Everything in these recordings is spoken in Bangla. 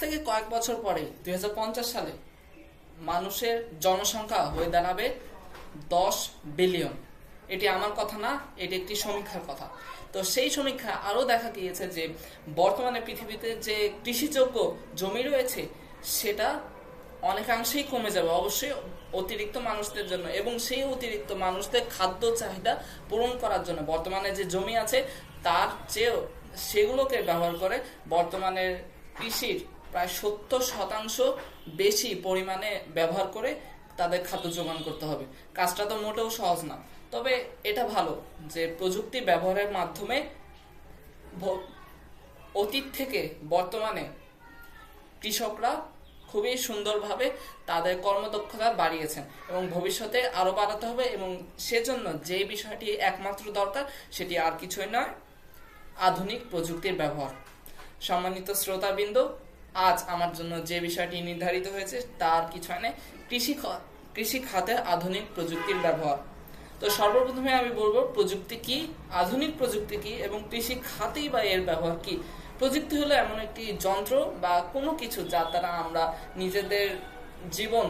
থেকে কয়েক বছর পরে 2050 সালে মানুষের জনসংখ্যা হয়ে দাঁড়াবে 10 বিলিয়ন। এটি আমার কথা না, এটি একটি সমীক্ষার কথা। তো সেই সমীক্ষা আরও দেখা গিয়েছে যে বর্তমানে পৃথিবীতে যে কৃষিযোগ্য জমি রয়েছে সেটা অনেকাংশেই কমে যাবে, অবশ্যই অতিরিক্ত মানুষদের জন্য, এবং সেই অতিরিক্ত মানুষদের খাদ্য চাহিদা পূরণ করার জন্য বর্তমানে যে জমি আছে তার চেয়েও সেগুলোকে ব্যবহার করে বর্তমানে কৃষির প্রায় 70% বেশি পরিমাণে ব্যবহার করে তাদের খাদ্য যোগান করতে হবে। কাজটা তো মোটেও সহজ না, তবে এটা ভালো যে প্রযুক্তি ব্যবহারের মাধ্যমে অতীত থেকে বর্তমানে কৃষকরা খুবই সুন্দরভাবে তাদের কর্মদক্ষতা বাড়িয়েছেন এবং ভবিষ্যতে আরো বাড়াতে হবে। এবং সেজন্য যে বিষয়টি একমাত্র দরকার সেটি আর কিছুই নয়, আধুনিক প্রযুক্তির ব্যবহার। সম্মানিত শ্রোতাবৃন্দ, আজ আমার জন্য যে বিষয়টি নির্ধারিত হয়েছে তার কিছু নয়, কৃষি খাতে আধুনিক প্রযুক্তির ব্যবহার। তো সর্বপ্রথমে আমি বলবো প্রযুক্তি কি, আধুনিক প্রযুক্তি কি এবং কৃষি খাতেই বা এর ব্যবহার কি। প্রযুক্তি হলো এমন একটি যন্ত্র বা কোনো কিছু যার দ্বারা আমরা নিজেদের জীবন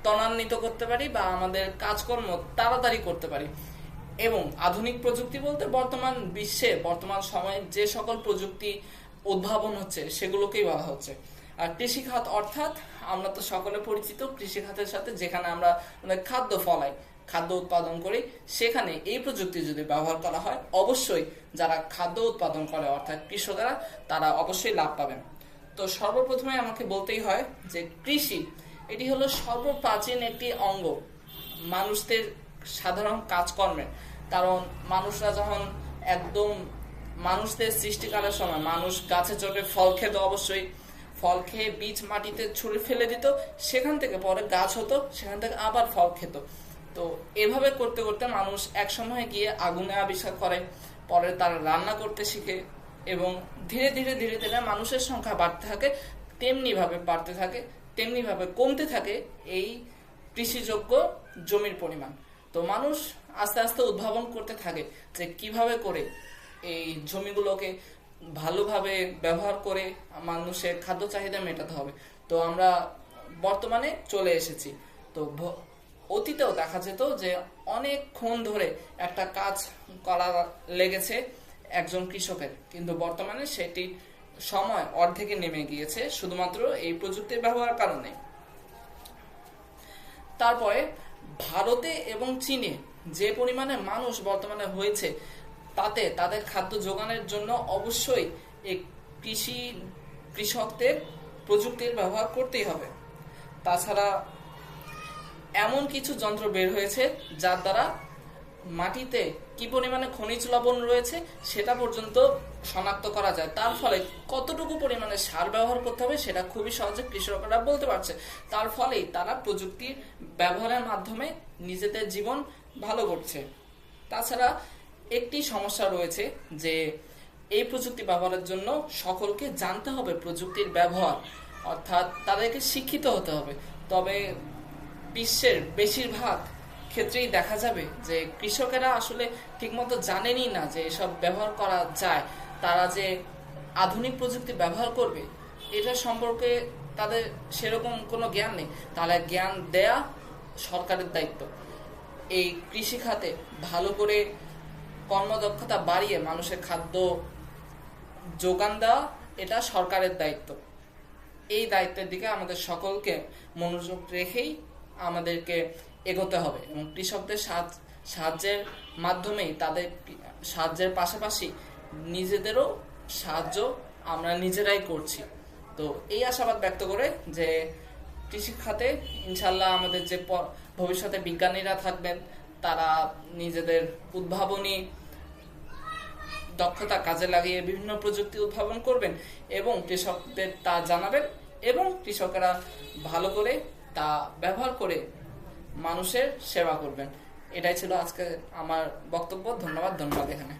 ত্বরান্বিত করতে পারি বা আমাদের কাজকর্ম তাড়াতাড়ি করতে পারি। এবং আধুনিক প্রযুক্তি বলতে বর্তমান বিশ্বে বর্তমান সময়ে যে সকল প্রযুক্তি উদ্ভাবন হচ্ছে সেগুলোকেই বলা হচ্ছে। আর কৃষি খাত অর্থাৎ আমরা তো সকলে পরিচিত কৃষি খাতের সাথে, যেখানে আমরা খাদ্য ফলাই, খাদ্য উৎপাদন করি, সেখানে এই প্রযুক্তি যদি ব্যবহার করা হয় অবশ্যই যারা খাদ্য উৎপাদন করে অর্থাৎ কৃষকেরা তারা অবশ্যই লাভ পাবেন। তো সর্বপ্রথমে আমাকে বলতেই হয় যে কৃষি এটি হলো সর্বপ্রাচীন একটি অঙ্গ মানুষদের সাধারণ কাজকর্মের। কারণ মানুষরা যখন একদম মানুষদের সৃষ্টিকালের সময় মানুষ গাছে চড়ে ফল খেত, অবশ্যই ফল খেয়ে বীজ মাটিতে ছুঁড়ে ফেলে দিত, সেখান থেকে পরে গাছ হতো, সেখান থেকে আবার ফল খেত। তো এভাবে করতে করতে মানুষ এক সময় গিয়ে আগুনে আবিষ্কার করে, পরে তারা রান্না করতে শিখে এবং ধীরে ধীরে ধীরে ধীরে মানুষের সংখ্যা বাড়তে থাকে, তেমনি ভাবে কমতে থাকে এই কৃষিযোগ্য জমির পরিমাণ। তো মানুষ আস্তে আস্তে উদ্ভাবন করতে থাকে যে কিভাবে করে এই জমিগুলোকে ভালোভাবে ব্যবহার করে মানুষের খাদ্য চাহিদা মেটাতে হবে। তো আমরা বর্তমানে চলে এসেছি। তো অতীতেও দেখা যেত যে অনেকক্ষণ ধরে একটা কাজ করা লেগেছে একজন কৃষকের, কিন্তু বর্তমানে সেটি সময় অর্ধেকে নেমে গিয়েছে শুধুমাত্র এই প্রযুক্তির ব্যবহারের কারণে। তারপরে ভারতে এবং চীনে যে পরিমাণে মানুষ বর্তমানে হয়েছে তাতে তাদের খাদ্য যোগানের জন্য অবশ্যই এই কৃষকদের প্রযুক্তির ব্যবহার করতেই হবে। তাছাড়া এমন কিছু যন্ত্র বের হয়েছে যার দ্বারা মাটিতে কি পরিমাণে খনিজ লবণ রয়েছে সেটা পর্যন্ত শনাক্ত করা যায়। তার ফলে কতটুকু পরিমাণে সার ব্যবহার করতে হবে সেটা খুবই সহজে কৃষকরা বলতে পারছে। তার ফলেই তারা প্রযুক্তির ব্যবহারের মাধ্যমে নিজেদের জীবন ভালো করছে। তাছাড়া একটি সমস্যা রয়েছে যে এই প্রযুক্তি ব্যবহারের জন্য সকলকে জানতে হবে প্রযুক্তির ব্যবহার, অর্থাৎ তাদেরকে শিক্ষিত হতে হবে। তবে বিশ্বের বেশিরভাগ ক্ষেত্রেই দেখা যাবে যে কৃষকেরা আসলে ঠিকমতো জানেনই না যে এসব ব্যবহার করা যায়। তারা যে আধুনিক প্রযুক্তি ব্যবহার করবে এটা সম্পর্কে তাদের সেরকম কোনো জ্ঞান নেই। তাহলে জ্ঞান দেয়া সরকারের দায়িত্ব। এই কৃষি খাতে ভালো করে কর্মদক্ষতা বাড়িয়ে মানুষের খাদ্য যোগান দেওয়া এটা সরকারের দায়িত্ব। এই দায়িত্বের দিকে আমাদের সকলকে মনোযোগ রেখেই আমাদেরকে এগোতে হবে এবং কৃষকদের সাহায্যের মাধ্যমেই তাদের সাহায্যের পাশাপাশি নিজেদেরও সাহায্য আমরা নিজেরাই করছি। তো এই আশাবাদ ব্যক্ত করে যে কৃষি খাতে ইনশাল্লাহ আমাদের যে ভবিষ্যতে বিজ্ঞানীরা থাকবেন তারা নিজেদের উদ্ভাবনী দক্ষতা কাজে লাগিয়ে বিভিন্ন প্রযুক্তি উদ্ভাবন করবেন এবং কৃষকদের তা জানাবেন এবং কৃষকেরা ভালো করে তা ব্যবহার করে মানুষের সেবা করবেন। এটাই ছিল আজকে আমার বক্তব্য। ধন্যবাদ এখানে।